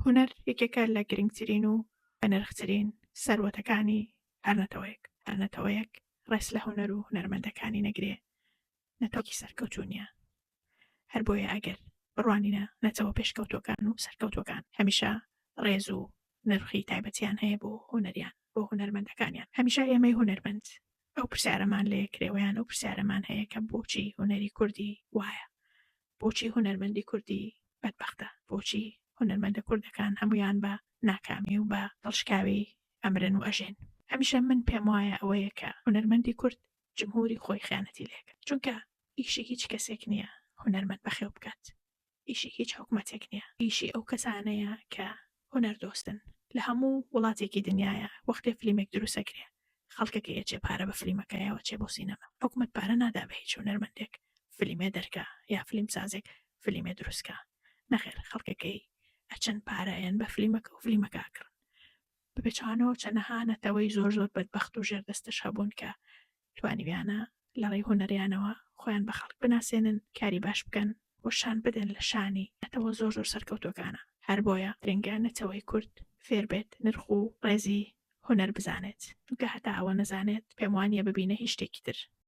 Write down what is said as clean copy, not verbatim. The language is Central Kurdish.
هونەر یەکێکە لە گرنگترین و بەنرخترین سەروەتەکانی هەرنەتەوەیەک ڕێس لە هونەر و هونەرمەندەکانی نەگرێ نەتەوەکی سەرکەوتوو نییە. هەر بۆیە ئەگەر بڕوانینە نەتەوە پێشکەوتوەکان و سەرکەوتوەکان هەمیشە ڕێز و نرخی تایبەتیان هەیە بۆ هونەریان بۆ هونەرمەندەکانیان. هەمیشە ئێمەی هونەرمەند ئەو پرسیارەمان لێ کرێوەیان ئەو پرسیارەمان هەیە کە بۆچی هونەری کوردی وایە، بۆچی هونەرمەندی کوردی بەدبەختە، بۆچی هونەرمەندە کوردەکان هەمویان بە ناکامی و بە دڵشکاوی ئەمرن و ئەژێن. هەمیشە من پێم وایە ئەوەیە کە هونەرمەندی کورد جمهوری خۆی خیانەتی لێکە، چونکە ئیشی هیچ کەسێک نییە هونەرمەند بەخێو بکات، ئیشی هیچ حکومەتێک نییە، ئیشی ئەو کەسانەیە کە هونەردۆستن لە هەموو وڵاتێکی دنیاە. وەختێ فلیمێک دروستەکرێ خەڵکەکە ئەچێ پارە بە فلیمەکەیەوە چێ بۆ سینەما، حکومەت پارە نادا بە هیچ هونەرمەندێک فلیمێ دەرکە یا فلیم سازێک فلیمێ دروستکە، نەخێر خەڵکەکەی ئەچەند پارەیان بە فلیمەکە و فلیمەکە ئەکڕن بپێچانەوە چەنەها نەتەوەی زۆر بەدبەخت و ژێردەستەش هەبوون کە توانیویانە لە ڕێی هونەریانەوە خۆیان بە خەڵک بناسێنن، کاری باش بکەن بۆ شان بدەن لە شانی نەتەوە زۆر سەرکەوتوەکانە. هەر بۆیە درێنگە نەتەوەی کورد فێر بێت نرخ و ڕێزی هونەر بزانێت، چونکە هەتا ئەوە نەزانێت پێم وانییە ببینە هیچ شتێکی تر